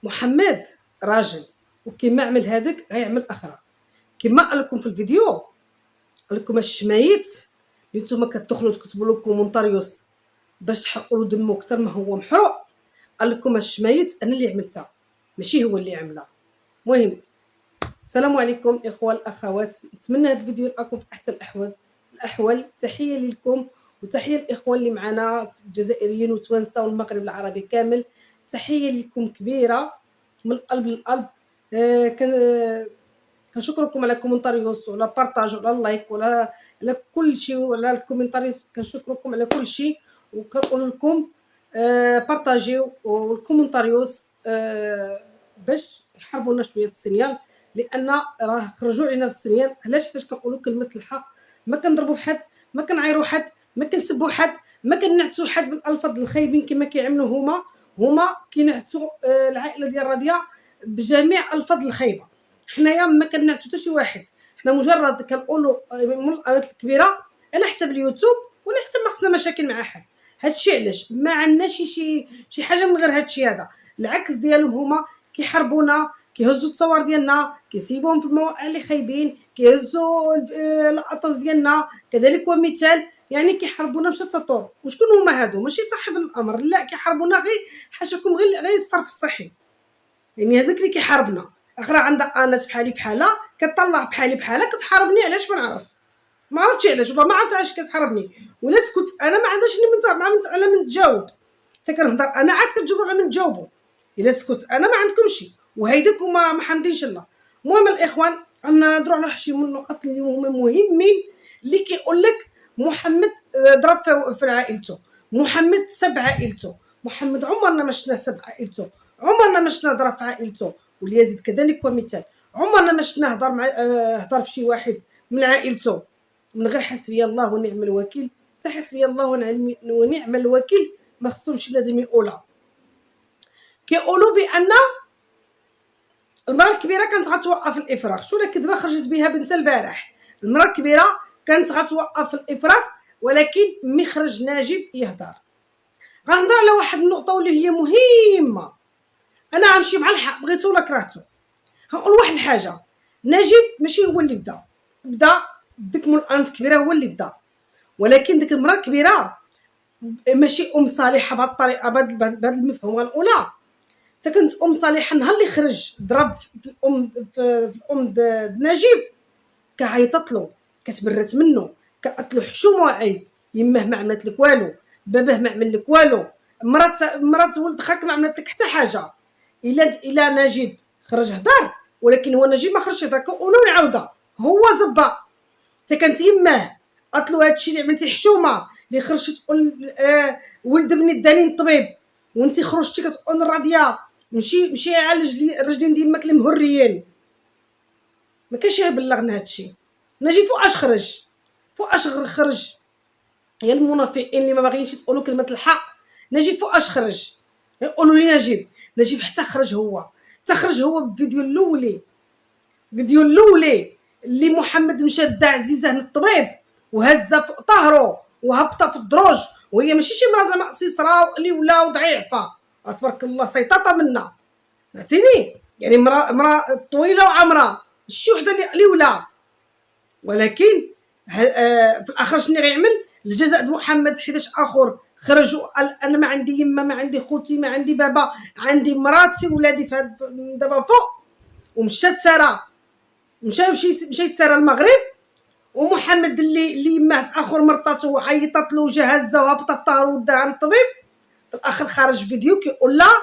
محمد راجل، وكيما عمل هذاك غيعمل اخرى. كيما قال لكم في الفيديو، قال لكم الشمايت اللي نتوما كتدخلوا تكتبوا له كومونتاريوس باش تحرقوا له دمو اكثر ما هو محروق. قال لكم الشمايت انا اللي عملتها ماشي هو اللي عملها. المهم، السلام عليكم اخوه الاخوات، نتمنى هذا الفيديو يلقاكم في احسن الاحوال. تحيه لكم وتحيه الاخوان اللي معنا الجزائريين وتوانسه والمغرب العربي كامل. تحيه لكم كبيره من القلب للقلب. كنشكركم على كومنتاريوس وعلى بارطاج وعلى اللايك وعلى كل شيء، وعلى الكومنتاريوس كنشكركم على كل شيء، وكنقول لكم بارطاجيو والكومنتاريوس باش يحاربونا شويه السنيال، لان راه خرجوا علينا في السنيال. علاش؟ حيت كنقولوا كلمه الحق، ما كنضربوا بحد، ما كنعايروا حد، ما كنسبوا حد، ما كنعتوا حد بالالفاظ الخايبين كما كيعملوا هما كينعتوا العائله ديال رضيا بجميع الفاظ الخايبه. حنايا ما كنعتوا حتى شي واحد، حنا مجرد كنقولوا من القناه الكبيره على حساب اليوتيوب، ولا حتى ما خصنا مشاكل مع احد. هادشي علاش ما عندناش شي حاجه من غير هادشي هذا. العكس ديالهم هما كيحاربونا، كيهزوا التصاور ديالنا، كيسيبوهم في المواقع اللي خايبين، كيهزوا القطاس ديالنا كذلك ومثال. يعني كيحاربونا بشتى الطرق. وشكون هما هادو؟ ماشي صاحب الامر، لا، كيحاربونا غير حاشاكم غير الصرف الصحي. يعني هذاك اللي كيحاربنا اخرى عندها قناه بحالي بحالها كطلع بحالها كتحاربني. علاش؟ ما عرفتش علاش، والله ما عرفت علاش كتحاربني. ولا سكت انا ما عندهاش على من تجاوب. حتى كنهضر انا عاد كتجاوبوا على من تجاوبوا. الا سكت انا ما عندكمش، وهيداك ما حامدينش الله. المهم الاخوان، نهضروا على شي من النقط اللي هما مهمين، اللي كيقول لك محمد ضرب في عائلته، محمد سب عائلته. محمد عمرنا ما شفنا سب عائلته، عمرنا ما شفنا ضرب في عائلته. واليزيد كذلك ومثال، عمرنا ما شفنا هضر في شي واحد من عائلته من غير حسبي الله ونعم الوكيل. حتى حسبي الله ونعم الوكيل ما خصهمش بنادم يقولها. كيقولوا بان المراه الكبيره كانت غتوقف الافراغ. شو كذبه خرجت بها بنت البارح. المراه الكبيره كانت غتوقف الافراغ، ولكن مي خرج ناجب يهضر. غنهضر على واحد النقطه واللي هي مهمه. انا غنمشي مع الحق، بغيتو ولا كرهتو. هنقول واحد الحاجه، ناجب ماشي هو اللي بدا ديك القناه الكبيره هو اللي بدا، ولكن ديك المراه الكبيره ماشي صالحه بهذه الطريقه، بهذا المفهوم. غنقولها حتى كنت صالحه نهار اللي خرج ضرب في الام نجيب، كعيطت له، كتبرت منه، كقالت له حشومه عيب، يماه ما عملت لك والو، باباه ما عمل لك والو، مرات ولد خاك ما عملت لك حتى حاجه. الا نجيب خرج هضر، ولكن هو نجيب ما خرجش هضر. كنقولوا نعاودها، هو زبا. حتى كانت يماه قالت له هادشي اللي عملتي حشومه، اللي خرجتي تقول ولد ابني داني الطبيب، وانت خرجتي كتقول راضيه مشي يعالج لي الرجلين ديال الماكله مهريين. ما كاينش يبلغنا هادشي. نجي فوقاش خرج يا المنافقين اللي ما باغيينش تقولوا كلمه الحق. نجي فوقاش خرج يقولوا لي نجيب حتى خرج هو بالفيديو الاولي اللي محمد مشى دا عزيزه للطبيب وهزها فوق طهره وهبطها في الدروج، وهي ماشي شي مرا زعما قصيصره ولا وضعيفه، تبارك الله سيطاطه منا، فهمتيني؟ يعني مرا طويله وعمره، شي وحده اللي ولا. ولكن في الاخر شنو غيعمل؟ الجزاء محمد حيتاش اخر خرج وقال انا ما عندي يما، ما عندي خوتي، ما عندي بابا، عندي مراتي ولادي دابا فوق. ومشى تسارى، مشى تسارى المغرب. ومحمد اللي يماه اخر مرطاته عيطت له وجهزها وهبطت في طهره وداها عند الطبيب. في الاخر خرج فيديو كيقول لها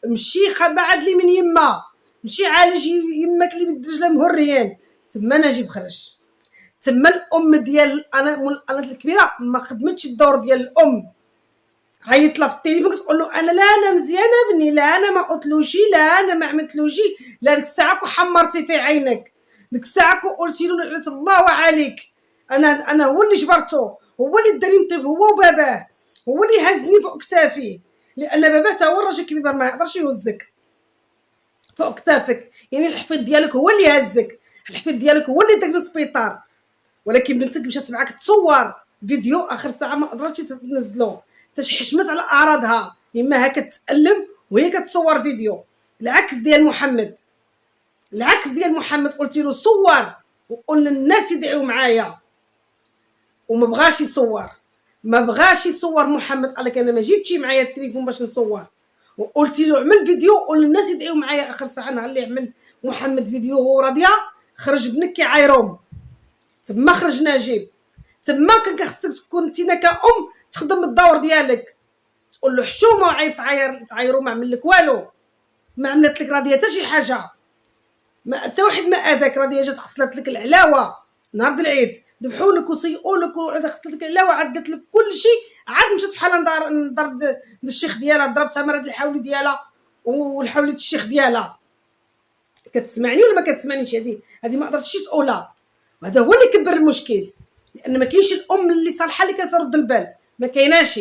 مشي بعد لي من يما، مشي عالج يماك اللي بد رجلها مهريين. تما نجيب خرج، تما الام ديال القناه الكبيره ما خدمتش الدور ديال الام. عيط لها في التليفون كتقول له انا مزيانه بني، لا انا ما قلتلوش، لا انا ما عملتلوش، لا ديك الساعه كو حمرتي في عينك، ديك الساعه كو قلتي له لعنه الله عليك، انا هو اللي جبرته، هو اللي داري نطيب، هو وباباه، هو اللي هزني فوق كتافي، لان باباه تا هو الراجل كبير ما يقدرش يهزك فوق كتافك. يعني الحفيظ ديالك هو اللي هزك، الحفيظ ديالك هو اللي داك للسبيطار. ولكن بنتك مشات معاك تصور فيديو اخر ساعه ما قدرتش تنزلو، حيت حشمت على اعراضها. يماها كتتالم وهي كتصور فيديو. العكس ديال محمد، العكس ديال محمد. قلت له صور وقول للناس يدعيو معايا، وما بغاش يصور، ما بغاش يصور محمد. قال لك انا ما جبتش معايا التليفون باش نصور. وقلت له عمل فيديو وقول للناس يدعيو معايا. اخر ساعه نهار اللي عمل محمد فيديو هو راضيه خرج بنك كيعايرهم، تما خرج نجيب. تما كان خصك تكون انت كأم تخدم الدور ديالك، تقول له حشومه وعيب تعايرو. ما عمل لك والو، ما عملت لك راضيه حتى شي حاجه، ما حتى واحد ما اذاك. راضيه جات غسلت لك العلاوه نهار العيد، ذبحوا لك وسيئوا لك وعاد غسلت لك العلاوه، عدت لك كل شيء. عاد مشات بحال ندار الشيخ ديالها، ضربتها مرات الحولي ديالها والحولي الشيخ ديالها. كتسمعني ولا ما كتسمعنيش؟ هذه ما قدرتش تقولها. وهذا هو اللي كبر المشكل، لان ما كاينش الام اللي صالحه اللي كترد البال، ما كايناش.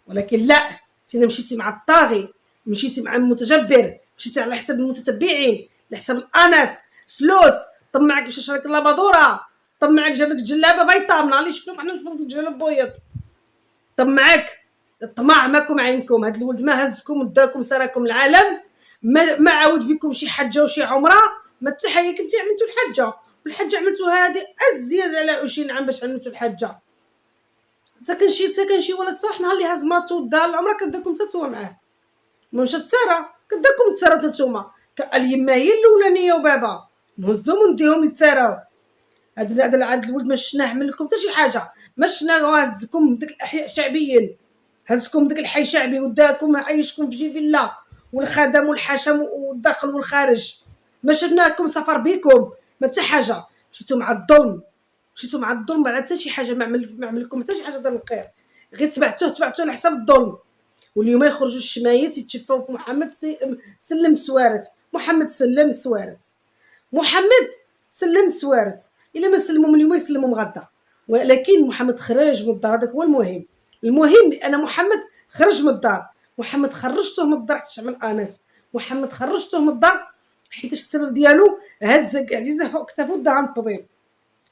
ولكن لا، انت مشيتي مع الطاغي، مشيتي مع المتجبر، مشيتي على حساب المتتبعين، على حساب الانات، الفلوس. طمعك باش شراك لابادوره، طمعك جاب لك جلابه بيضاء. من اللي شفتوك حنا شفتو جلاب بيض. طمعك الطمع ماكم عينكم. هاد الولد ما هزكم وداكم سراكم العالم، ما عاود بكم شي حجه وشي عمره. ما حتى حيا كنتي عملتوا الحجه، والحجه عملتوها هذه ازيد على 20 عام باش عملتوا الحجه. حتى كان شي ولد صح نهار اللي هز ماتو ودار العمره كداكم تتوا معاه، ما مشات تسارى كداكم تسارى تتوما. اليما هي الاولانيه وبابا نهزهم ونديهم يتساراو. هذا الولد ما شفناه عمل لكم حتى شي حاجه، ما شفناه هزكم ديك الاحياء شعبيين، هزكم ديك الحي شعبي وداكم عايشكم في جي فيلا والخدم والحشم والداخل والخارج. ما شفناكم سفر بكم ما حتى حاجه. مشيتوا مع الظلم، مشيتوا مع الظلم. بعد حتى شي حاجه ما عمل لكم حتى شي حاجه دار الخير، غير تبعتوه على حساب الظلم. واليوم يخرجوا الشمايت يتشفاو في محمد سلم سوارت. محمد سلم سوارت، محمد سلم سوارت. الا ما سلموا اليوم يسلموا غدا. ولكن محمد خرج من الدار، هذاك هو المهم. المهم لان محمد خرج من الدار. محمد خرجته من الدار حتى عمل انات. محمد خرجته من الدار حيت السبب ديالو هز عزيزه فوق كتافو دا عند الطبيب.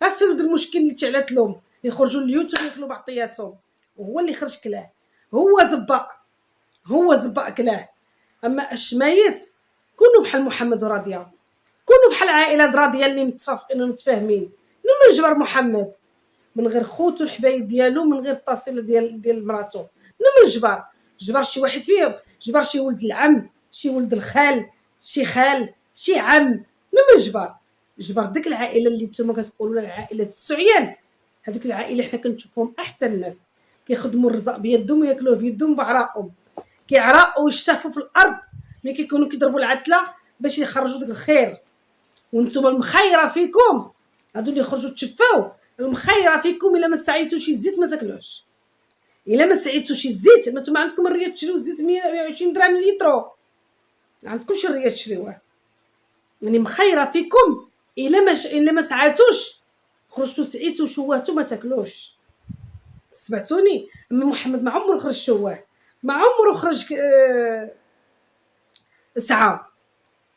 ها السبب المشكل اللي تعلات لهم، يخرجوا اليوتيوب ياكلوا بعطياتهم، وهو اللي خرج كلاه. هو زباق كلاه. اما الشمايت كونوا بحال محمد وراضيه، كونوا بحال عائله راضيه اللي متفاهمين. لما نجبر محمد من غير خوتو الحبايب ديالو، من غير التصيله ديال مراتو، لما جبر شي واحد فيهم، جبر شي ولد العم، شي ولد الخال، شي خال، شي عم. لما جبر ديك العائله اللي نتوما كتقولوا لها عائله السعيان. هذيك العائله حنا كنشوفوهم احسن ناس، كيخدموا الرزق بيدهم وياكلوه بيدهم بعراقهم، كيعرقوا ويشتفوا في الارض ملي كيكونوا كيضربوا العتله باش يخرجوا داك الخير. وانتم المخيره فيكم هادو اللي يخرجوا تشفاو، المخيره فيكم الا ما سعيتوش الزيت ما تاكلوش. الا ما سعيتوش الزيت، ما عندكم الريه تشريو الزيت 120 درهم لترو، ما عندكمش الريه تشريوه. يعني مخيره فيكم الا ما سعاتوش، خرجتوا سعيتوا شوهتوا ما تاكلوش. سمعتوني؟ اما محمد ما عمره خرج شواه، ما عمره خرج سعى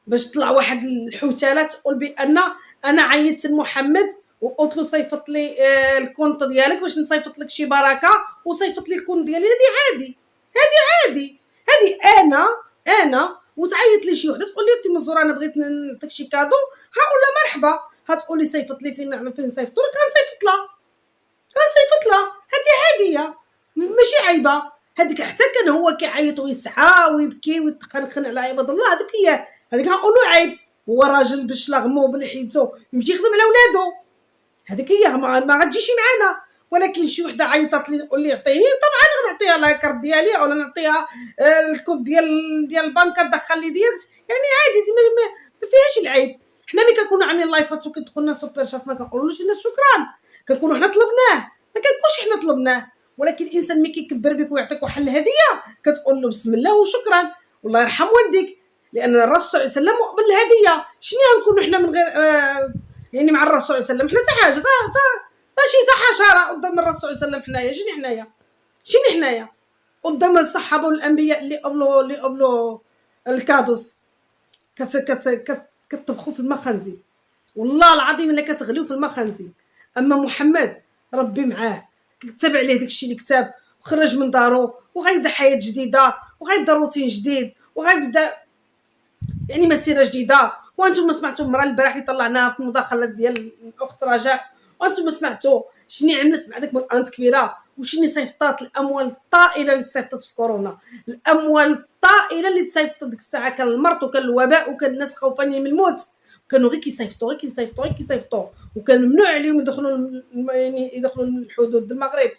باش طلع واحد الحوتاله تقول بان انا عيطت لمحمد وقلت له صيفط لي الكونط ديالك باش نصيفط لك شي بركه، وصيفط لي الكونط ديالي. هذه عادي، هذه انا وتعيط لي شي وحده تقول لي انت مزوره انا بغيت نعطيك شي كادو، هقول لها مرحبا. هتقول لي صيفط لي فين نصيفط لك، غنصيفط لها. هذه عاديه ماشي عيبه. هذيك حتى كان هو كيعيط ويسعى ويبكي ويتخنخن على عباد الله، هذيك غنقولوا عيب. هو راجل بشلغمو بلحيتو يمشي يخدم على ولادو، هذيك هي ما غتجيش معنا. ولكن شي وحده عيطت لي تقول لي عطيني، طبعا غنعطيها لها الكارت ديالي ولا نعطيها الكود ديال البنكه تدخل لي ديالك. يعني عادي، ما فيهاش العيب. حنا ملي كنكونوا عاملين لايفات وكيدخلنا سوبر شات ما كنقولوش الناس شكرا، كنكونوا حنا طلبناه، ما كنكونش حنا طلبناه. ولكن الانسان ملي كيكبر بك ويعطيك واحد الهديه كتقول له بسم الله وشكرا والله يرحم والديك، لان الرسول صلى الله عليه وسلم قبل الهديه. شنو غنكونوا حنا من غير يعني مع الرسول صلى الله عليه وسلم؟ حنا حتى حاجه ماشي حتى حشره قدام الرسول صلى الله عليه وسلم. حنايا شنو حنايا قدام الصحابه والانبياء اللي قبلوا الكادوس كتطبخوا في الماء خنزير، والله العظيم الا كتغليو في الماء خنزير. اما محمد ربي معاه، كتب عليه داكشي اللي كتاب وخرج من دارو وغيبدا حياه جديده وغيبدا روتين جديد وغيبدا يعني مسيره جديده. وانتم سمعتوا المراه البارح اللي طلعناها في المداخله ديال الاخت رجاء، وانتم سمعتوا شنو عملت مع داك مرأة كبيره، وشنو صيفطات الاموال الطائله اللي تصيفطات في كورونا، الاموال الطائله اللي تصيفطات ديك الساعه. كان المرض وكان الوباء وكان الناس خوفانين من الموت، كانوا غير كيصيفطوا وكان ممنوع عليهم يدخلوا يعني يدخلوا الحدود المغرب،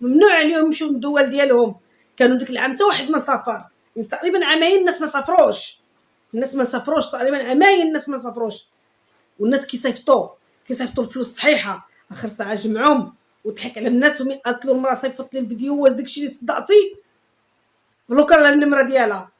ممنوع عليهم يمشيو للدول ديالهم. كانوا ديك العام حتى واحد ما سافر، يعني تقريبا عامين الناس ما سافروش تقريبا عامين الناس ما سافروش. والناس كيصيفطوا الفلوس صحيحه، اخر ساعه جمعهم وضحك على الناس قالت له المراه صيفط لي الفيديو واش داكشي اللي صدقتي، بلوكا لها النمره ديالها،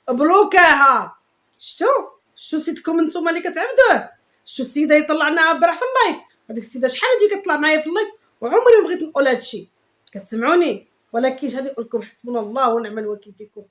بلوكاها. شتو سيدكم نتوما اللي كتعبدوه. شتو السيده اللي طلعناها البارح في اللايف، هذيك السيده شحال هادي كتطلع معايا في اللايف وعمري ما بغيت نقول هادشي، كتسمعوني؟ ولكن هادي نقول لكم حسبنا الله ونعم الوكيل فيكم.